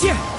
Yeah.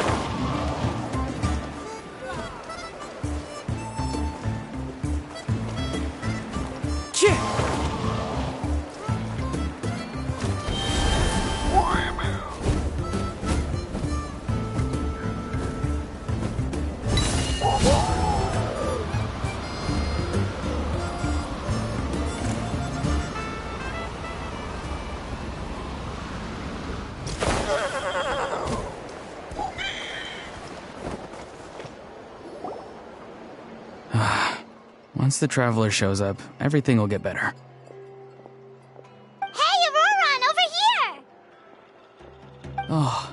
Once the Traveler shows up, everything will get better. Hey, Auroron, over here! Oh,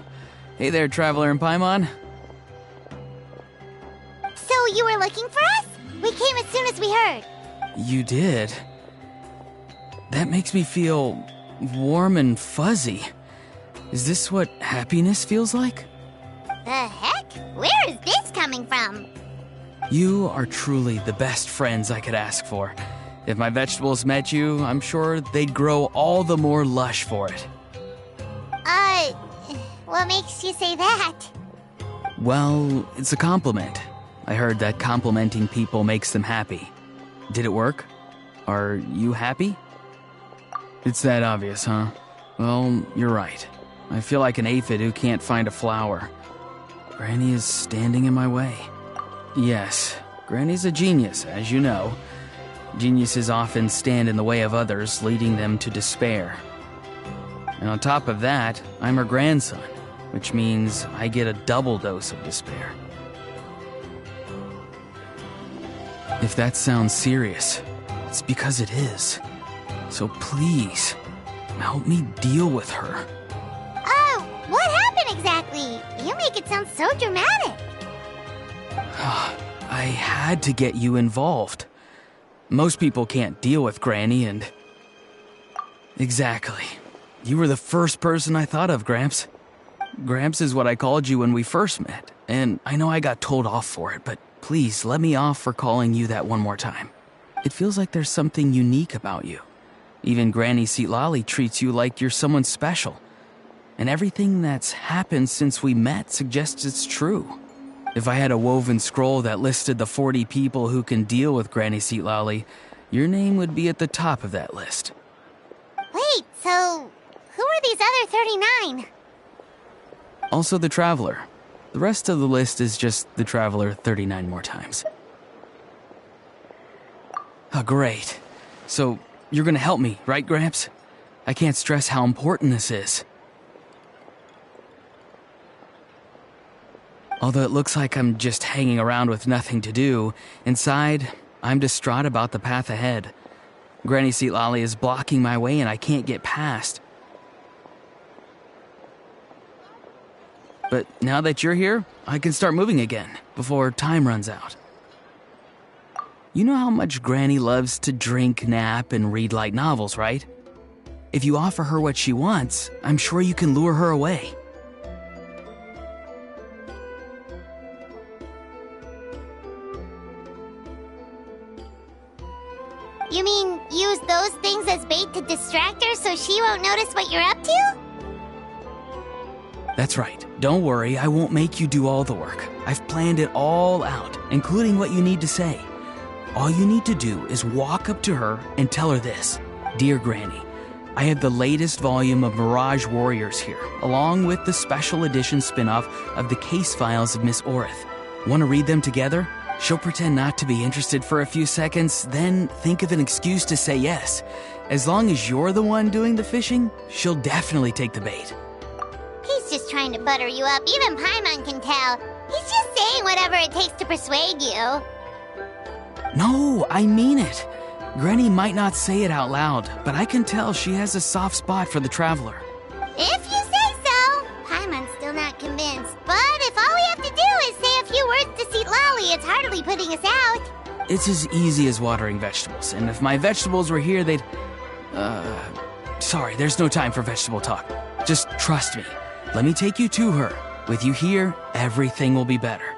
hey there, Traveler and Paimon. So you were looking for us? We came as soon as we heard. You did? That makes me feel warm and fuzzy. Is this what happiness feels like? The heck? Where is this coming from? You are truly the best friends I could ask for. If my vegetables met you, I'm sure they'd grow all the more lush for it. What makes you say that? Well, it's a compliment. I heard that complimenting people makes them happy. Did it work? Are you happy? It's that obvious, huh? Well, you're right. I feel like an aphid who can't find a flower. Granny is standing in my way. Yes, Granny's a genius, as you know. Geniuses often stand in the way of others, leading them to despair. And on top of that, I'm her grandson, which means I get a double dose of despair. If that sounds serious, it's because it is. So please, help me deal with her. Oh, what happened exactly? You make it sound so dramatic. I had to get you involved. Most people can't deal with Granny and... Exactly. You were the first person I thought of, Gramps. Gramps is what I called you when we first met, and I know I got told off for it, but please let me off for calling you that one more time. It feels like there's something unique about you. Even Granny Seatlali treats you like you're someone special. And everything that's happened since we met suggests it's true. If I had a woven scroll that listed the 40 people who can deal with Granny Seatlali, your name would be at the top of that list. Wait, so who are these other 39? Also the Traveler. The rest of the list is just the Traveler 39 more times. Oh, great. So, you're gonna help me, right, Gramps? I can't stress how important this is. Although it looks like I'm just hanging around with nothing to do, inside, I'm distraught about the path ahead. Granny Seatlali is blocking my way and I can't get past. But now that you're here, I can start moving again, before time runs out. You know how much Granny loves to drink, nap, and read light novels, right? If you offer her what she wants, I'm sure you can lure her away. You mean use those things as bait to distract her so she won't notice what you're up to? That's right. Don't worry, I won't make you do all the work. I've planned it all out, including what you need to say. All you need to do is walk up to her and tell her this. Dear Granny, I have the latest volume of Mirage Warriors here, along with the special edition spin-off of the case files of Miss Orith. Want to read them together? She'll pretend not to be interested for a few seconds, then think of an excuse to say yes. As long as you're the one doing the fishing, she'll definitely take the bait. He's just trying to butter you up. Even Paimon can tell. He's just saying whatever it takes to persuade you. No, I mean it. Granny might not say it out loud, but I can tell she has a soft spot for the Traveler. If you say so. Paimon's still not convinced, but if all we have to do is say a few words to Seatlali, it's hardly putting us out. It's as easy as watering vegetables, and if my vegetables were here, they'd... Sorry, there's no time for vegetable talk. Just trust me. Let me take you to her. With you here, everything will be better.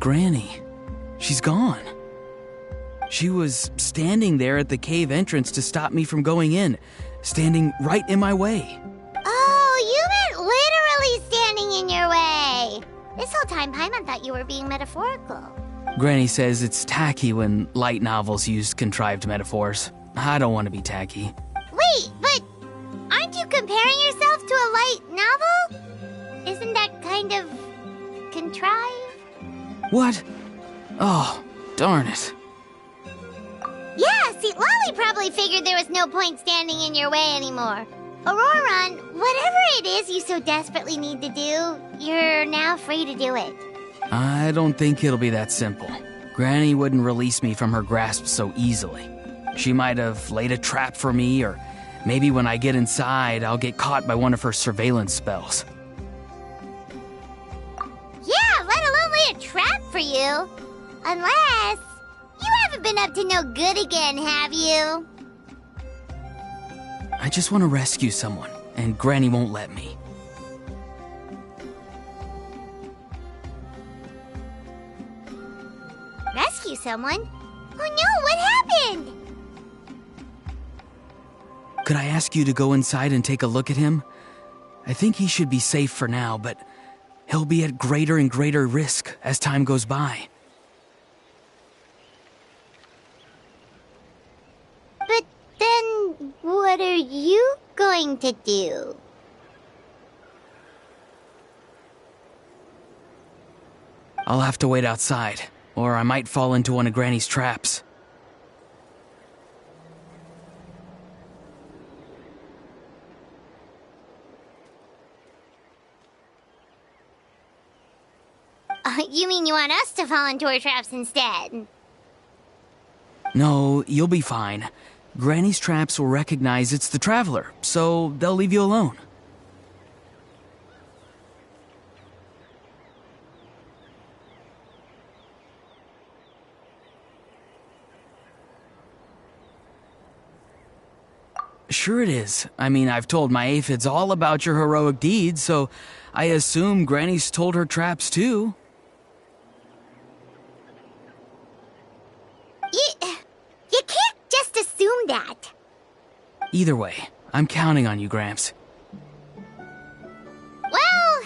Granny. She's gone. She was standing there at the cave entrance to stop me from going in, standing right in my way. Oh, you meant literally standing in your way. This whole time, Paimon thought you were being metaphorical. Granny says it's tacky when light novels use contrived metaphors. I don't want to be tacky. Wait, but aren't you comparing yourself to a light novel? Isn't that kind of contrived? What? Oh, darn it. Yeah, see, Lolly probably figured there was no point standing in your way anymore. Auroron, whatever it is you so desperately need to do, you're now free to do it. I don't think it'll be that simple. Granny wouldn't release me from her grasp so easily. She might have laid a trap for me, or maybe when I get inside, I'll get caught by one of her surveillance spells. Yeah, let alone lay a trap for you. Unless you haven't been up to no good again, have you? I just want to rescue someone, and Granny won't let me. Rescue someone? Oh no, what happened? Could I ask you to go inside and take a look at him? I think he should be safe for now, but he'll be at greater and greater risk as time goes by. But then, what are you going to do? I'll have to wait outside, or I might fall into one of Granny's traps. You mean you want us to fall into her traps instead? No, you'll be fine. Granny's traps will recognize it's the traveler, so they'll leave you alone. Sure it is. I mean, I've told my aphids all about your heroic deeds, so I assume Granny's told her traps too. You can't just assume that. Either way, I'm counting on you, Gramps. Well,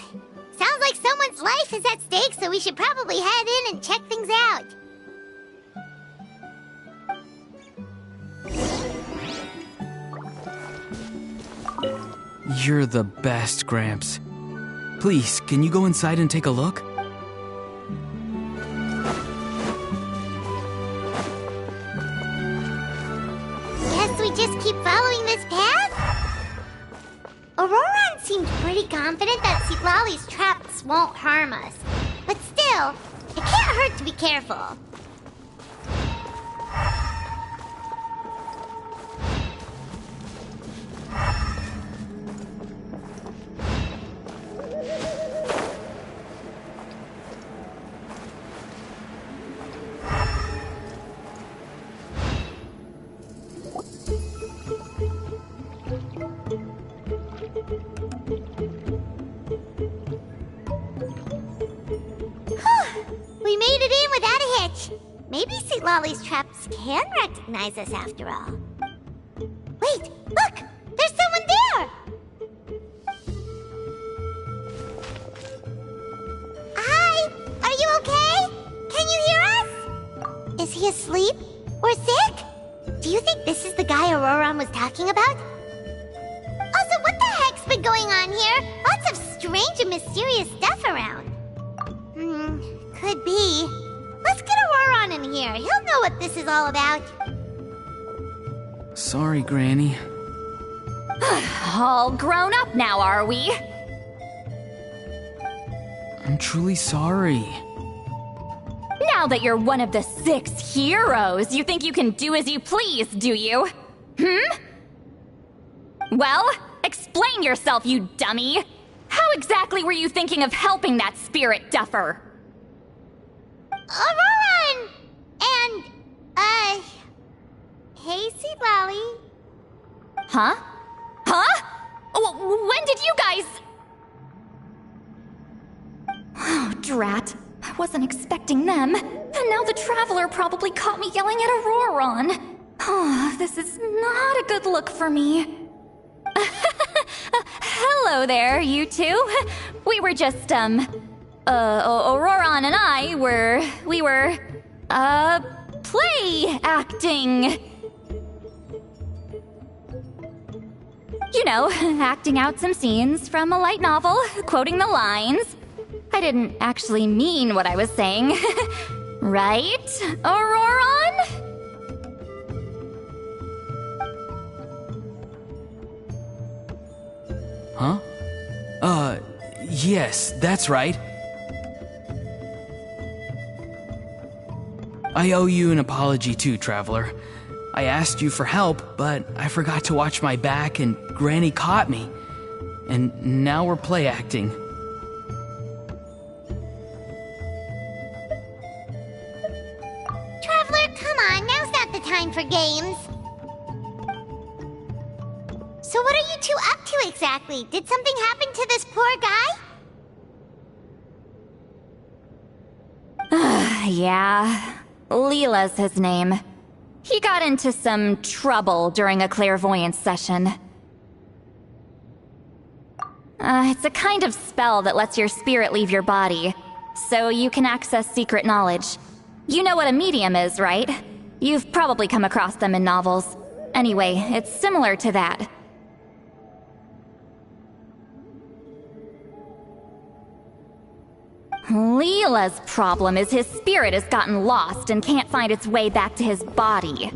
sounds like someone's life is at stake, so we should probably head in and check things out. You're the best, Gramps. Please, can you go inside and take a look? Guess we just keep following this path? Auroron seemed pretty confident that Citlali's traps won't harm us. But still, it can't hurt to be careful. We made it in without a hitch. Maybe Citlali's traps can recognize us after all. Wait, look! There's someone there! Hi! Are you okay? Can you hear us? Is he asleep? Or sick? Do you think this is the guy Auroron was talking about? Also, what the heck's been going on here? Lots of strange and mysterious stuff around. Could be. Let's get Auroron in here. He'll know what this is all about. Sorry, Granny. All grown up now, are we? I'm truly sorry. Now that you're one of the 6 heroes, you think you can do as you please, do you? Well, explain yourself, you dummy! How exactly were you thinking of helping that spirit duffer? Auroron! And, hey, Citlali. Huh? When did you guys... Oh, drat. wasn't expecting them. And now the Traveler probably caught me yelling at Auroron. Oh, this is not a good look for me. Hello there, you two. We were just, Auroron and I were, play acting. You know, acting out some scenes from a light novel, quoting the lines. I didn't actually mean what I was saying. Right, Auroron? Huh? Yes, that's right. I owe you an apology too, Traveler. I asked you for help, but I forgot to watch my back and Granny caught me. And now we're play acting. Traveler, come on, now's not the time for games. So what are you two up to exactly? Did something happen to this poor guy? Yeah, Leela's his name. He got into some trouble during a clairvoyance session. It's a kind of spell that lets your spirit leave your body, so you can access secret knowledge. You know what a medium is, right? You've probably come across them in novels. Anyway, it's similar to that. Leela's problem is his spirit has gotten lost and can't find its way back to his body.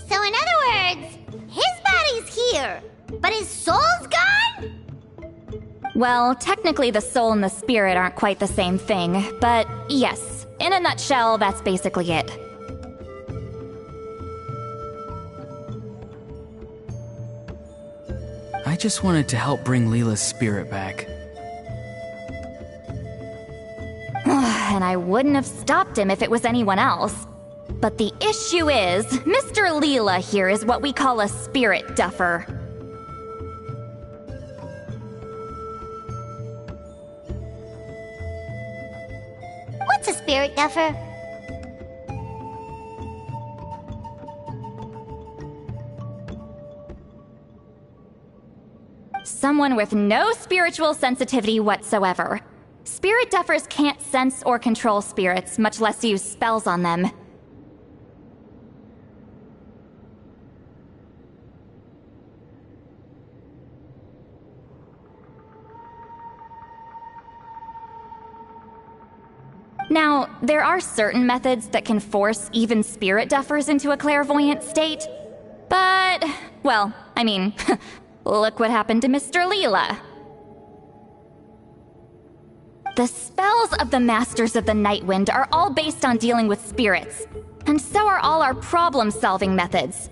So in other words, his body's here, but his soul's gone? Well, technically the soul and the spirit aren't quite the same thing, but yes, in a nutshell, that's basically it. I just wanted to help bring Leela's spirit back. And I wouldn't have stopped him if it was anyone else. But the issue is, Mr. Leela here is what we call a spirit duffer. What's a spirit duffer? Someone with no spiritual sensitivity whatsoever. Spirit duffers can't sense or control spirits, much less use spells on them. Now, there are certain methods that can force even spirit duffers into a clairvoyant state, but, well, I mean, look what happened to Mr. Leela. The spells of the Masters of the Nightwind are all based on dealing with spirits, and so are all our problem-solving methods.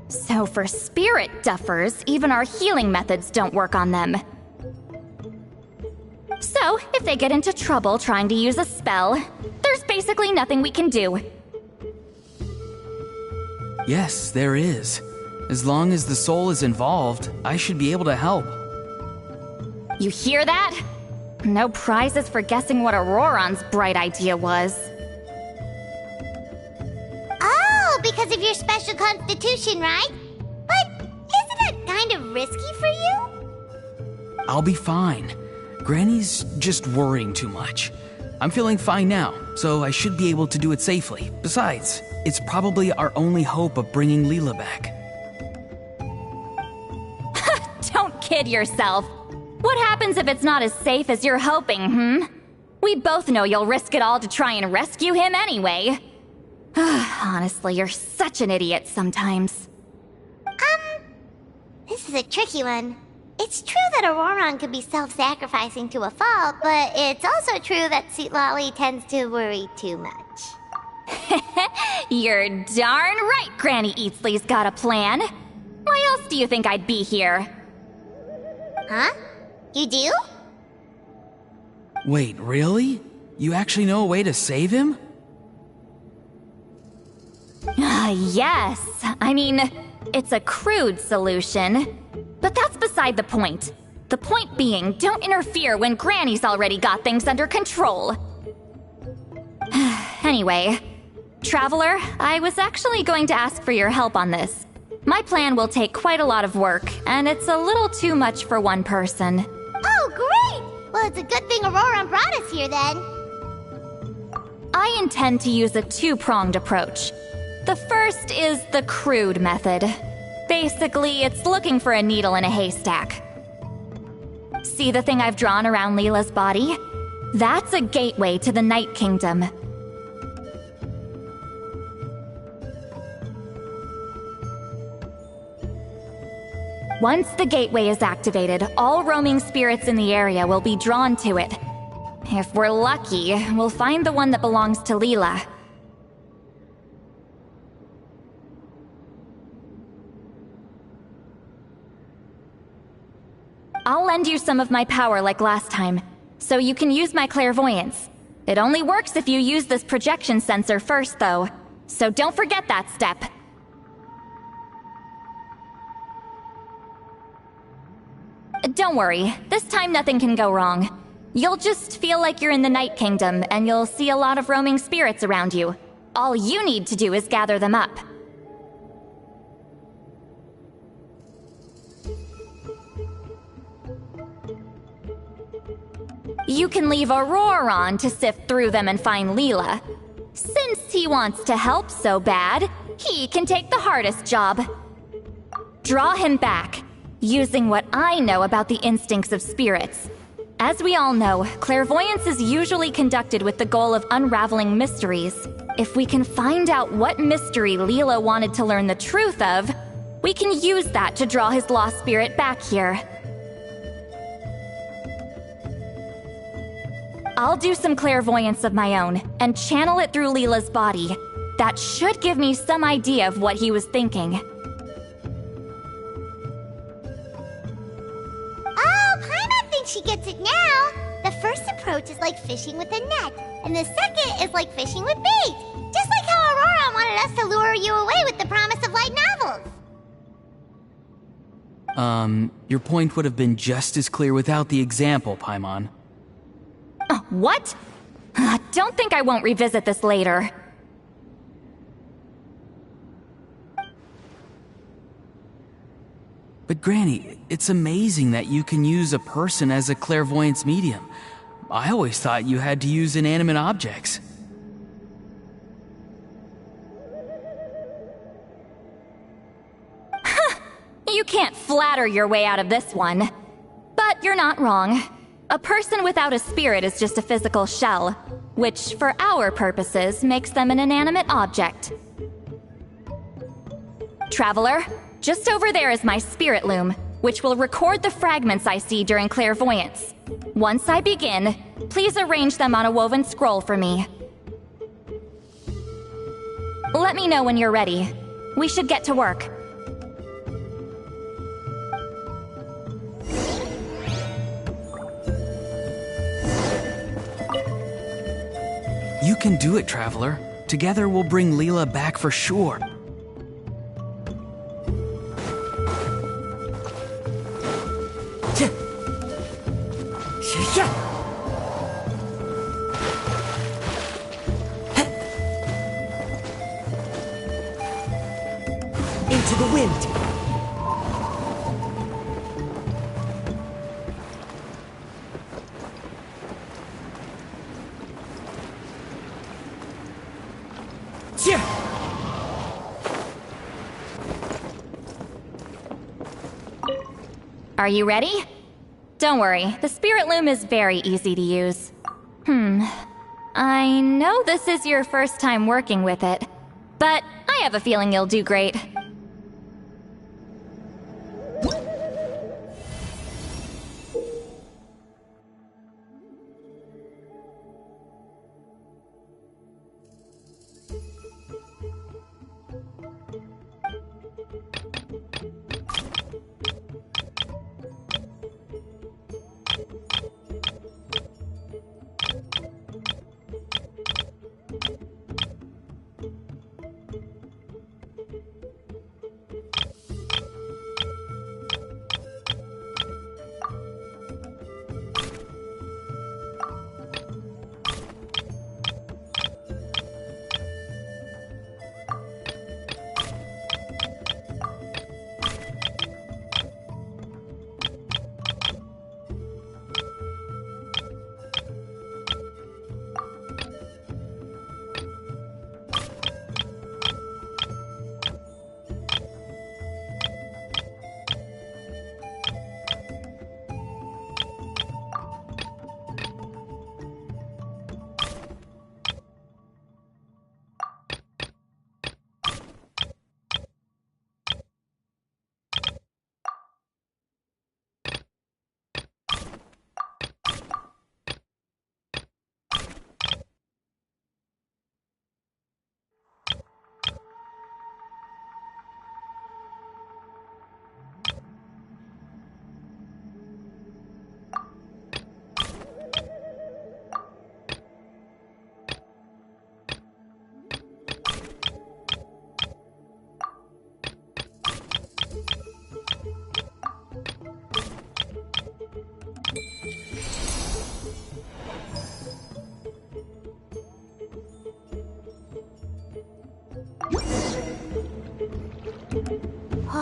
So for spirit duffers, even our healing methods don't work on them. So, if they get into trouble trying to use a spell, there's basically nothing we can do. Yes, there is. As long as the soul is involved, I should be able to help. You hear that? No prizes for guessing what Auroron's bright idea was. Oh, because of your special constitution, right? But isn't that kind of risky for you? I'll be fine. Granny's just worrying too much. I'm feeling fine now, so I should be able to do it safely. Besides, it's probably our only hope of bringing Leela back. Don't kid yourself. What happens if it's not as safe as you're hoping, We both know you'll risk it all to try and rescue him anyway. Honestly, you're such an idiot sometimes. This is a tricky one. It's true that Auroron could be self-sacrificing to a fault, but it's also true that Sweet Lolly tends to worry too much. You're darn right Granny Eatsley's got a plan. Why else do you think I'd be here? Huh? You do? Wait, really? You actually know a way to save him? Yes. I mean, It's a crude solution. But that's beside the point. The point being, don't interfere when Granny's already got things under control. Anyway, Traveler, I was actually going to ask for your help on this. My plan will take quite a lot of work, and it's a little too much for one person. Oh, great! Well, it's a good thing Aurora brought us here then. I intend to use a two-pronged approach. The first is the crude method. Basically, it's looking for a needle in a haystack. See the thing I've drawn around Leela's body? That's a gateway to the Night Kingdom. Once the gateway is activated, all roaming spirits in the area will be drawn to it. If we're lucky, we'll find the one that belongs to Leela. I'll lend you some of my power like last time, so you can use my clairvoyance. It only works if you use this projection sensor first, though, so don't forget that step. Don't worry, this time nothing can go wrong. You'll just feel like you're in the Night Kingdom, and you'll see a lot of roaming spirits around you. All you need to do is gather them up. You can leave Aurora on to sift through them and find Leela. Since he wants to help so bad, he can take the hardest job. Draw him back, using what I know about the instincts of spirits. As we all know, clairvoyance is usually conducted with the goal of unraveling mysteries. If we can find out what mystery Leela wanted to learn the truth of, we can use that to draw his lost spirit back here. I'll do some clairvoyance of my own, and channel it through Leela's body. That should give me some idea of what he was thinking. Oh, Paimon thinks she gets it now! The first approach is like fishing with a net, and the second is like fishing with bait. Just like how Aurora wanted us to lure you away with the promise of light novels. Your point would have been just as clear without the example, Paimon. What? Don't think I won't revisit this later. But Granny, it's amazing that you can use a person as a clairvoyance medium. I always thought you had to use inanimate objects. You can't flatter your way out of this one. But you're not wrong. A person without a spirit is just a physical shell, which, for our purposes, makes them an inanimate object. Traveler, just over there is my spirit loom, which will record the fragments I see during clairvoyance. Once I begin, please arrange them on a woven scroll for me. Let me know when you're ready. We should get to work. You can do it, Traveler. Together we'll bring Leela back for sure. Into the wind. Are you ready? Don't worry, the spirit loom is very easy to use. I know this is your first time working with it, but I have a feeling you'll do great.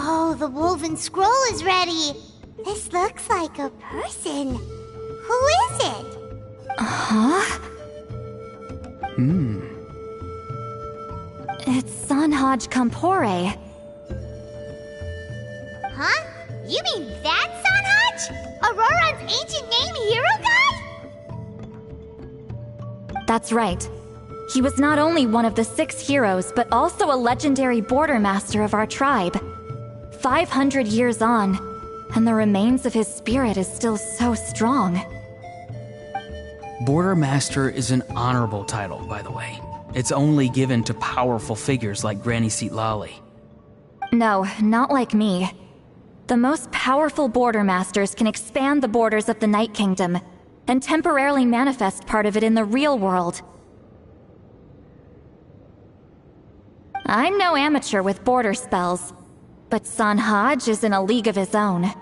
Oh, the woven scroll is ready. This looks like a person. Who is it? Huh? It's Sanhaj Kampore. Huh? You mean that Sanhaj? Auroran's ancient name hero guy? That's right. He was not only one of the 6 heroes, but also a legendary border master of our tribe. 500 years on, and the remains of his spirit is still so strong. Border Master is an honorable title, by the way. It's only given to powerful figures like Granny Seatlali. No, not like me. The most powerful border masters can expand the borders of the Night Kingdom and temporarily manifest part of it in the real world. I'm no amateur with border spells, but Sanhaj is in a league of his own.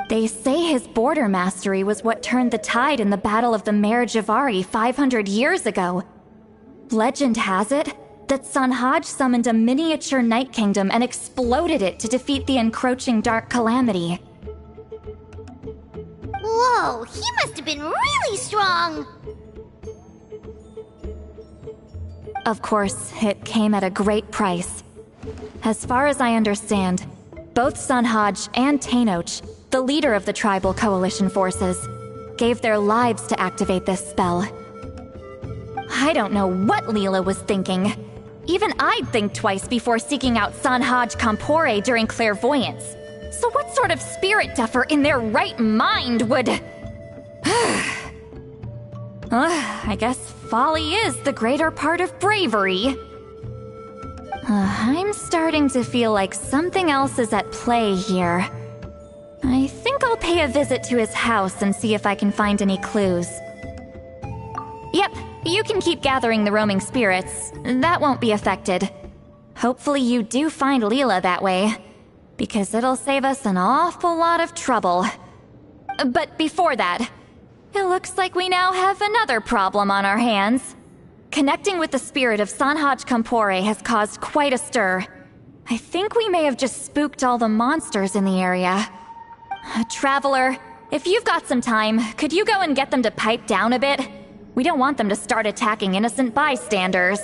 They say his border mastery was what turned the tide in the Battle of the Mare Javari 500 years ago. Legend has it that Sanhaj summoned a miniature Night Kingdom and exploded it to defeat the encroaching Dark Calamity. Whoa, he must have been really strong! Of course, it came at a great price. As far as I understand, both Sanhaj and Tainoch, the leader of the tribal coalition forces, gave their lives to activate this spell. I don't know what Leela was thinking. Even I'd think twice before seeking out Sanhaj Kampore during clairvoyance. So what sort of spirit duffer in their right mind would... I guess folly is the greater part of bravery. I'm starting to feel like something else is at play here. I think I'll pay a visit to his house and see if I can find any clues. Yep, you can keep gathering the roaming spirits. That won't be affected. Hopefully you do find Leela that way, because it'll save us an awful lot of trouble. But before that, it looks like we now have another problem on our hands. Connecting with the spirit of Sanhaj Kampore has caused quite a stir. I think we may have just spooked all the monsters in the area. Traveler, if you've got some time, could you go and get them to pipe down a bit? We don't want them to start attacking innocent bystanders.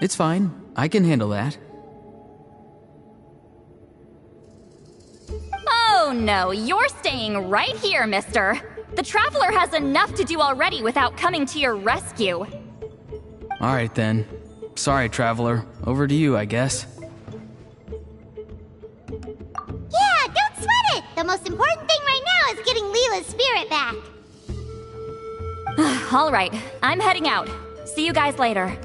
It's fine. I can handle that. Oh no, you're staying right here, mister. The Traveler has enough to do already without coming to your rescue. Alright then. Sorry, Traveler. Over to you, I guess. Yeah, don't sweat it! The most important thing right now is getting Leela's spirit back. Alright, I'm heading out. See you guys later.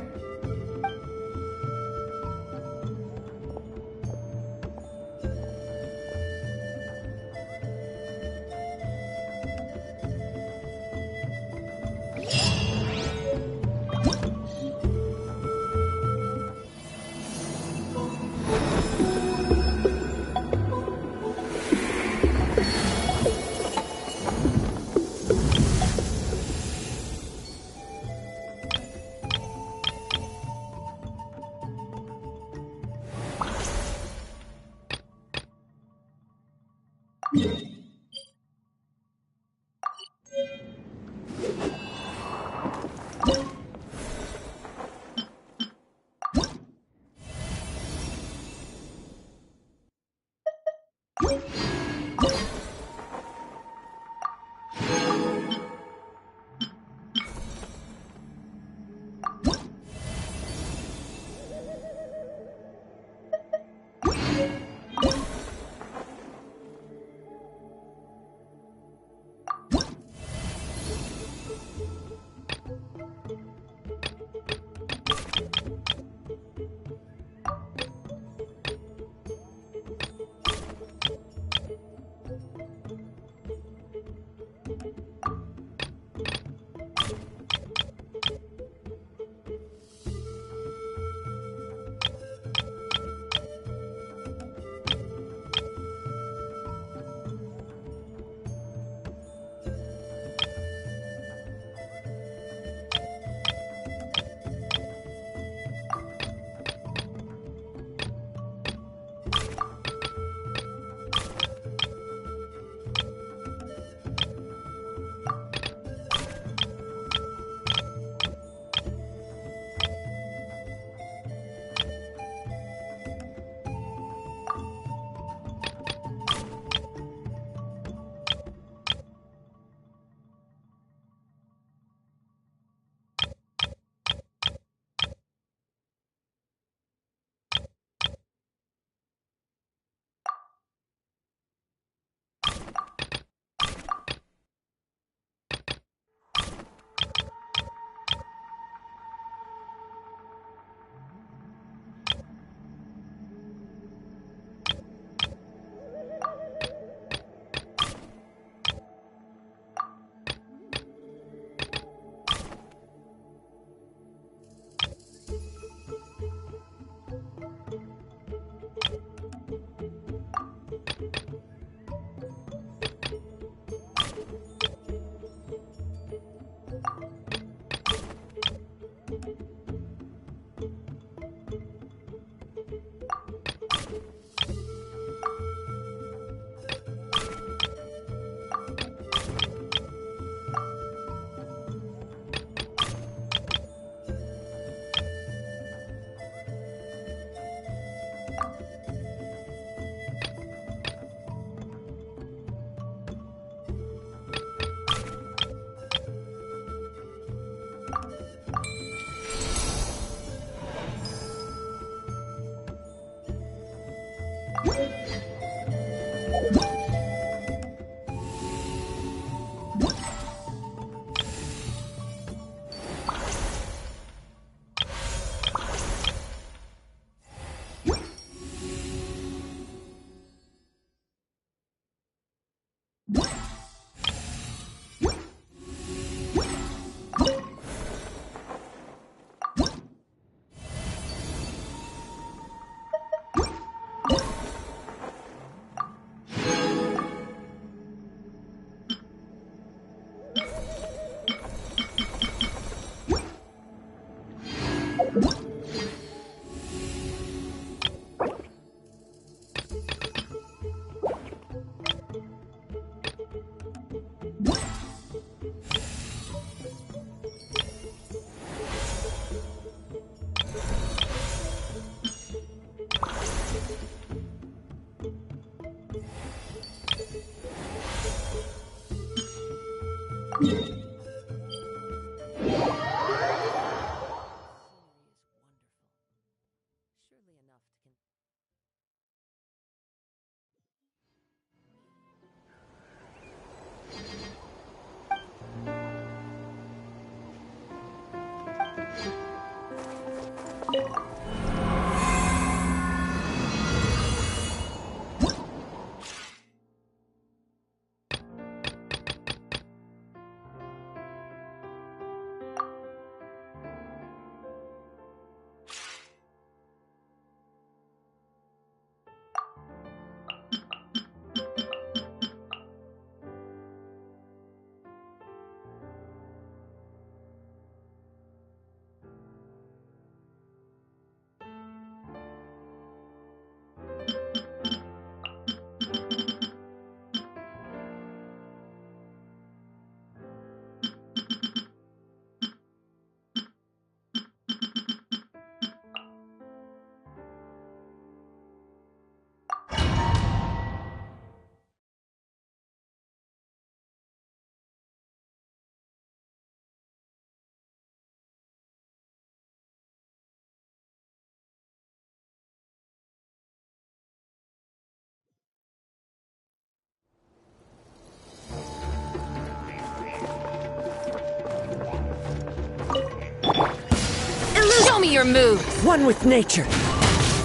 Show me your moves! One with nature.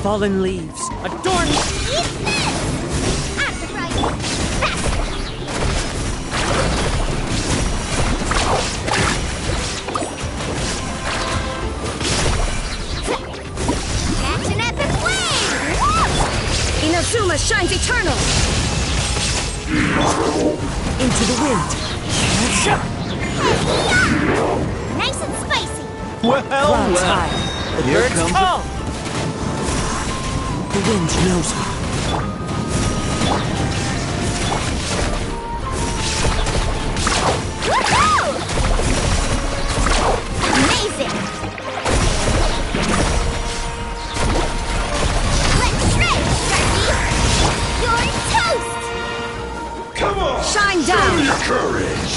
Fallen leaves. Adorn me! Eat this! I'm surprised. Catch an epic wave! Inazuma shines eternal! Into the wind. Nice and spicy. Clouds high. The Here birds comes call! The wind knows me. Woohoo! Amazing! Let's shred, Sharky! You're toast! Come on! Shine Show down! me your courage!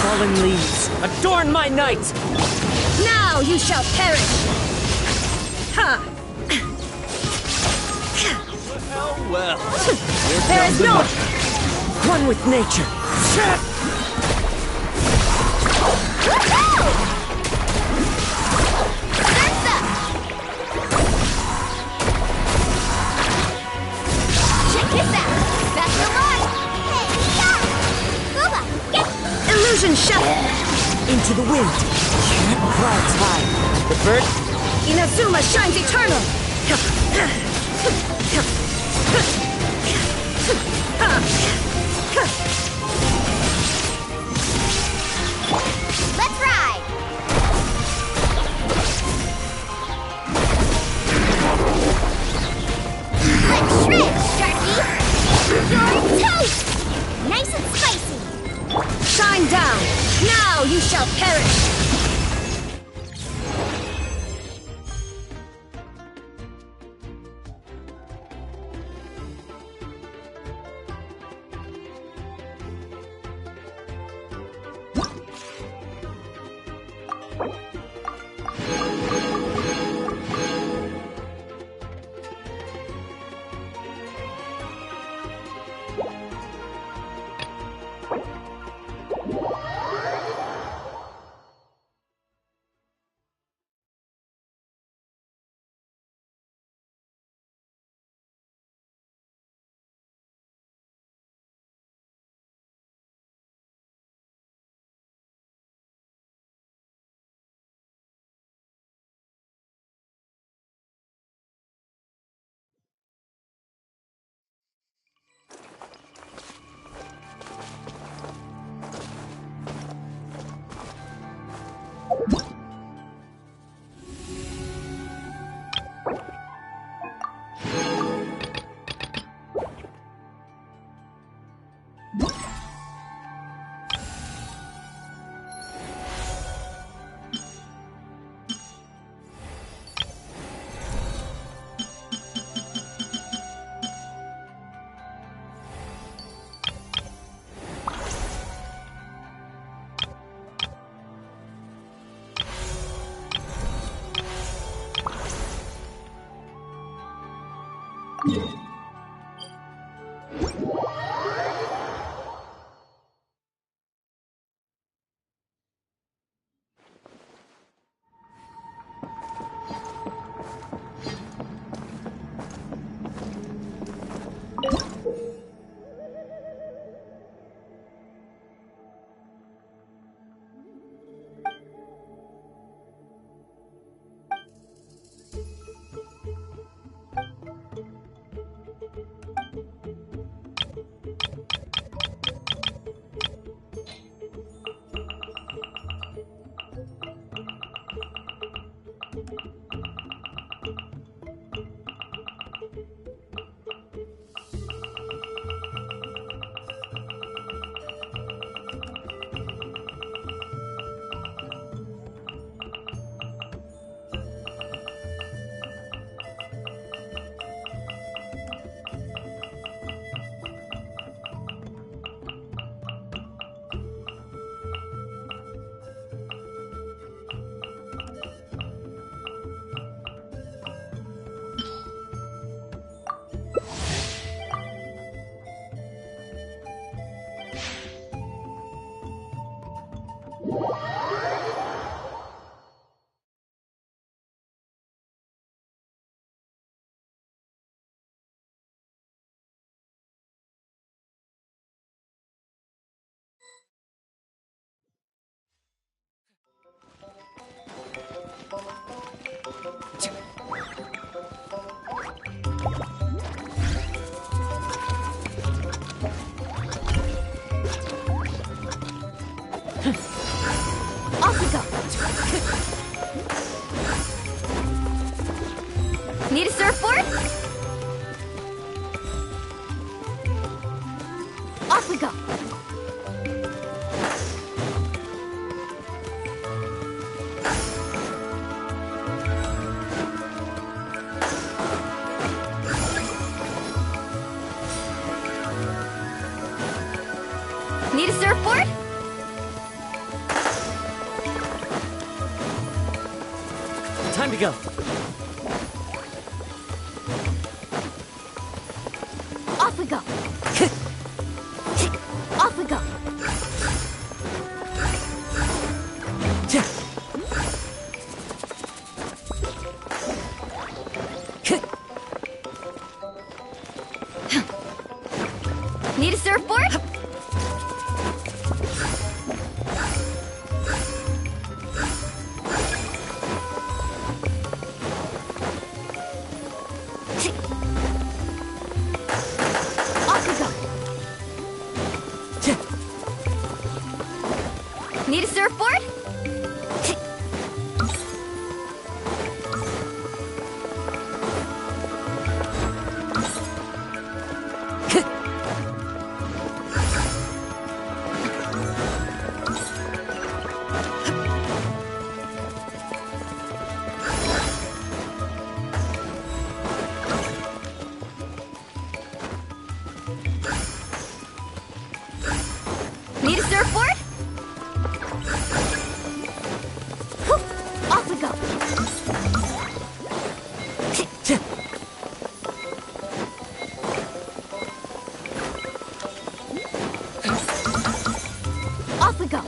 Fallen leaves, adorn my night! Now you shall perish! Ha! Well, There is no one with nature. Woohoo! Surf's up! Check this out! Best of luck! Hey, yeah! Booba, get Illusion shut into the wind. Clouds high. The bird Inazuma shines eternal. Let's ride! Let's shred, Sharky! You're toast! Nice and spicy! Shine down. Now you shall perish. Off we go! Need a surfboard? Time to go. Off we go! Off we go! Need a surfboard? Off we go! Need a surfboard? Need a surfboard? Whew, off we go! Off we go!